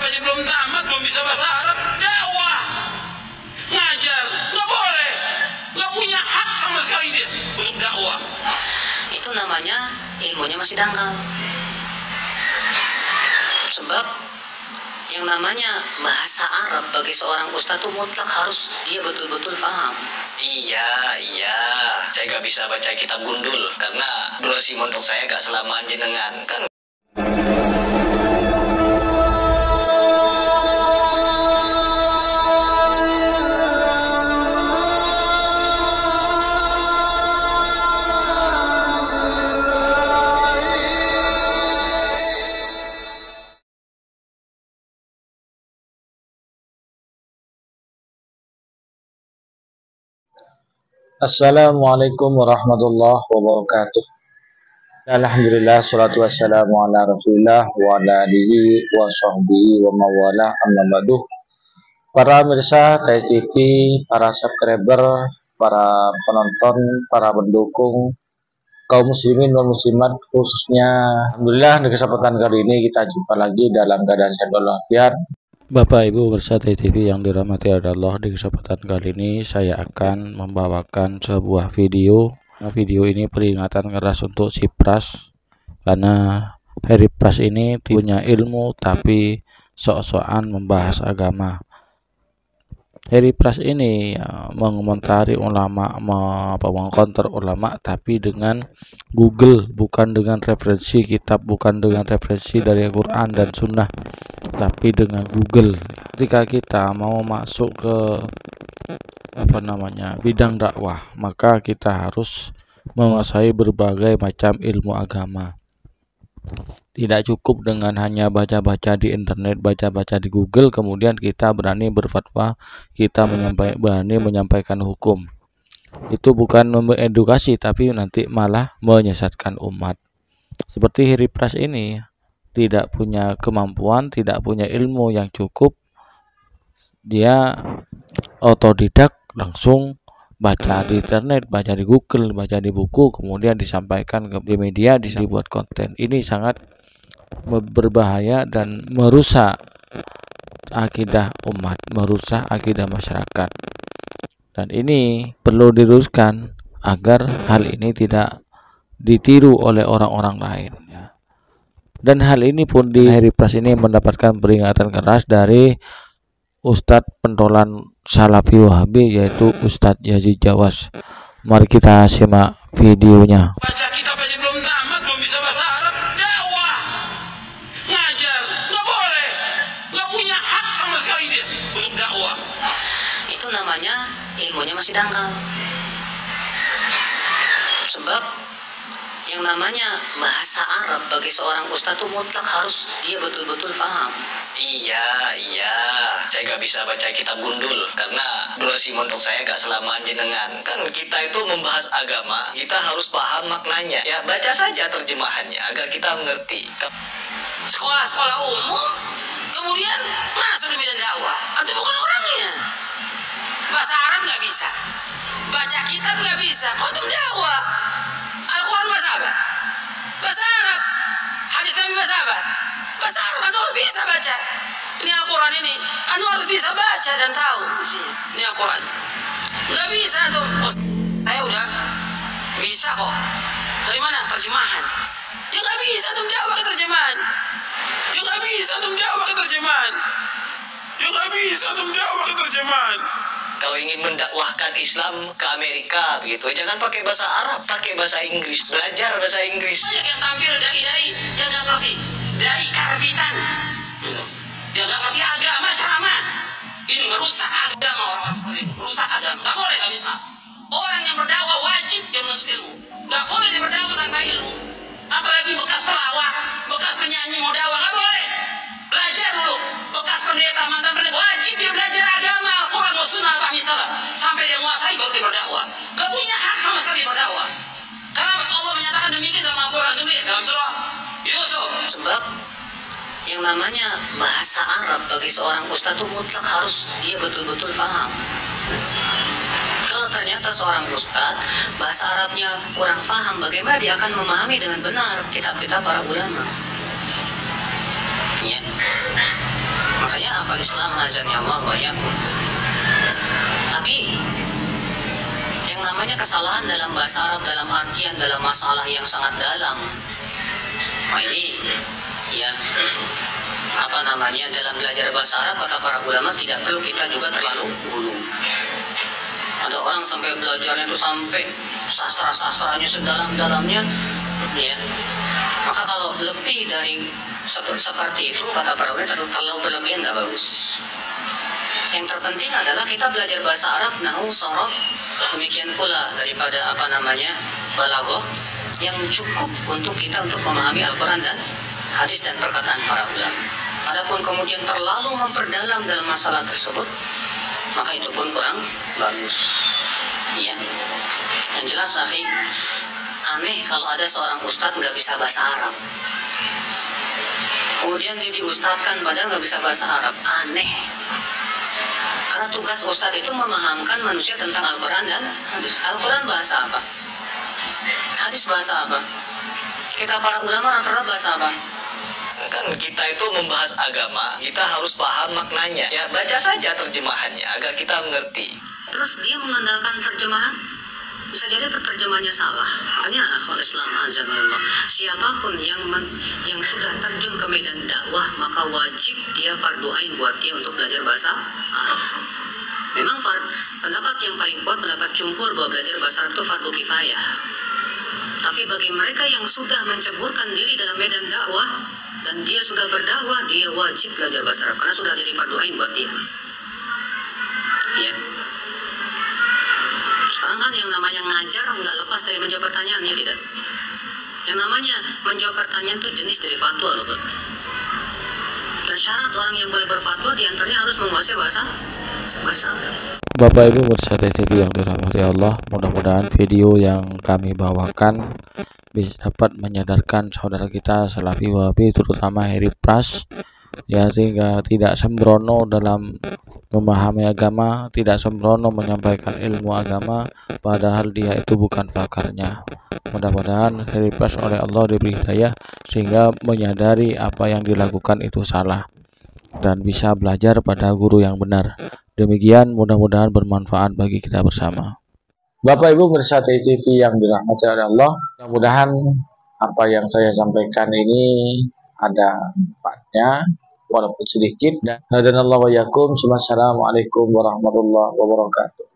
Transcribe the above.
aja belum tamat, belum bisa bahasa Arab, dakwah, ngajar, nggak boleh, nggak punya hak sama sekali dia untuk dakwah. Itu namanya ilmunya masih dangkal. Sebab yang namanya bahasa Arab bagi seorang ustadz itu mutlak harus dia betul-betul paham. Iya, saya gak bisa baca kitab gundul karena durasi mondok saya gak selama jenengan kan. Assalamualaikum warahmatullahi wabarakatuh. Alhamdulillah, salatu wassalamu ala rasulillah wa ala alihi wa sahbihi wa mawala amma ba'du. Para pemirsa TTV, para subscriber, para penonton, para pendukung, kaum muslimin dan muslimat khususnya, alhamdulillah di kesempatan kali ini kita jumpa lagi dalam keadaan sehat walafiat. Bapak Ibu pemirsa TV yang dirahmati Allah, di kesempatan kali ini saya akan membawakan sebuah video. Video ini peringatan keras untuk si Pras, karena Heri Pras ini punya ilmu tapi sok-sokan membahas agama. Heri Pras ini mengomentari ulama, mengkonter ulama tapi dengan Google, bukan dengan referensi kitab, bukan dengan referensi dari Quran dan Sunnah, tapi dengan Google. Ketika kita mau masuk ke bidang dakwah, maka kita harus menguasai berbagai macam ilmu agama. Tidak cukup dengan hanya baca-baca di internet, baca-baca di Google, kemudian kita berani berfatwa, kita berani menyampaikan hukum. Itu bukan mengedukasi, tapi nanti malah menyesatkan umat. Seperti Heri Pras ini tidak punya kemampuan, tidak punya ilmu yang cukup, dia otodidak, langsung baca di internet, baca di Google, baca di buku, kemudian disampaikan di media, dibuat konten. Ini sangat berbahaya dan merusak akidah umat, merusak akidah masyarakat. Dan ini perlu diluruskan agar hal ini tidak ditiru oleh orang-orang lain. Dan hal ini pun di Heri Pras ini mendapatkan peringatan keras dari Ustadz pentolan Salafi Wahabi, yaitu Ustadz Yazid Jawas. Mari kita simak videonya. Baca kitab aja belum tamat, belum bisa bahasa Arab, dakwah, ngajar, nggak boleh, nggak punya hak sama sekali dia untuk dakwah. Itu namanya ilmunya masih dangkal. Sebab yang namanya bahasa Arab bagi seorang ustadz itu mutlak harus dia betul-betul paham. Iya, saya gak bisa baca kitab gundul karena durasi mondok saya gak selama jenengan kan. Kita itu membahas agama, kita harus paham maknanya. Ya baca saja terjemahannya agar kita mengerti. Sekolah-sekolah umum, kemudian masuk di bidang dakwah, atau bukan orangnya. Bahasa Arab nggak bisa, baca kitab nggak bisa, khutum dakwah. Al-Quran bahasa apa? Bahasa Arab. Hadis Nabi bahasa apa? Bahasa Arab. Anda harus bisa baca. Ini Al-Quran ini, Anda harus bisa baca dan tahu ini Al-Quran. Nggak bisa tuh. Oh, saya udah bisa kok. Dari mana? Terjemahan. Ya nggak bisa tuh dakwah ke terjemahan. Ya nggak bisa tuh dakwah ke terjemahan. Ya nggak bisa tuh dakwah ke terjemahan. Kalau ingin mendakwahkan Islam ke Amerika begitu, jangan pakai bahasa Arab, pakai bahasa Inggris, belajar bahasa Inggris. Banyak yang tampil dai-dai yang nggak ngerti, dai karbitan, yang nggak ngerti agama, ceramah. Ini merusak agama orang seperti itu, merusak agama. Nggak boleh dalam Islam. Orang yang berdakwah wajib dia menuntut ilmu. Nggak boleh dia berdakwah tanpa ilmu. Apalagi bekas pelawak, bekas penyanyi mau dakwah, nggak boleh. Belajar dulu. Bekas pendeta, mantan pendeta, wajib dia belajar agama, Al-Quran, Sunnah, misalnya sampai dia menguasai baru dia berdakwah. Gak punya hak sama sekali berdakwah. Karena Allah menyatakan demikian dalam Al-Quran, demikian dalam surah Yusuf. Sebab yang namanya bahasa Arab bagi seorang ustadz itu mutlak harus dia betul-betul paham. Kalau ternyata seorang ustadz bahasa Arabnya kurang paham, bagaimana dia akan memahami dengan benar kitab-kitab para ulama? Ya. akhwal Islam azani Allah wa iyyakum. Tapi yang namanya kesalahan dalam bahasa Arab dalam artian dalam masalah yang sangat dalam, nah ini ya dalam belajar bahasa Arab kata para ulama tidak perlu kita juga terlalu gulu. Ada orang sampai belajarnya itu sampai sastra-sastranya sedalam-dalamnya ya. Maka kalau lebih dari seperti itu kata para ulama terlalu berlebihan nggak bagus. Yang terpenting adalah kita belajar bahasa Arab, nahwu, sharaf, demikian pula daripada balaghah yang cukup untuk kita untuk memahami Al-Quran dan hadis dan perkataan para ulama. Adapun kemudian terlalu memperdalam dalam masalah tersebut, maka itu pun kurang bagus. Ya. Yang jelas, akhi, aneh kalau ada seorang ustadz nggak bisa bahasa Arab. Kemudian dia diustadkan padahal nggak bisa bahasa Arab. Aneh. Karena tugas ustadz itu memahamkan manusia tentang Al-Quran dan hadis. Al-Quran bahasa apa? Hadis bahasa apa? Kita para ulama rata-rata bahasa apa? Kan kita itu membahas agama, kita harus paham maknanya. Ya baca saja terjemahannya agar kita mengerti. Terus dia mengandalkan terjemahan, bisa jadi terjemahannya salah. Makanya akhwal Islam azanullah, siapapun yang sudah terjun ke medan dakwah maka wajib dia fardu ain buat dia untuk belajar bahasa Arab. Memang pendapat yang paling kuat, pendapat jumhur bahwa belajar bahasa Arab itu fardu kifayah. Tapi bagi mereka yang sudah menceburkan diri dalam medan dakwah dan dia sudah berdakwah, dia wajib belajar bahasa Arab karena sudah jadi fardu ain buat dia. Ya. Sekarang kan yang namanya ngajar nggak lepas dari menjawab pertanyaan, ya tidak? Yang namanya menjawab pertanyaan itu jenis dari fatwa loh, Pak. Dan syarat orang yang boleh berfatwa diantaranya harus menguasai bahasa Arab. Bapak Ibu pemirsa TV yang dirahmati Allah, mudah-mudahan video yang kami bawakan bisa dapat menyadarkan saudara kita Salafi Wahabi, terutama Heri Pras, ya, sehingga tidak sembrono dalam memahami agama, tidak sembrono menyampaikan ilmu agama padahal dia itu bukan pakarnya. Mudah-mudahan Heri Pras oleh Allah diberi hidayah sehingga menyadari apa yang dilakukan itu salah dan bisa belajar pada guru yang benar. Demikian, mudah-mudahan bermanfaat bagi kita bersama. Bapak Ibu pemirsa TV yang dirahmati oleh Allah, mudah-mudahan apa yang saya sampaikan ini ada manfaatnya walaupun sedikit. Dan hadanallahu wa iyyakum. Wassalamualaikum warahmatullahi wabarakatuh.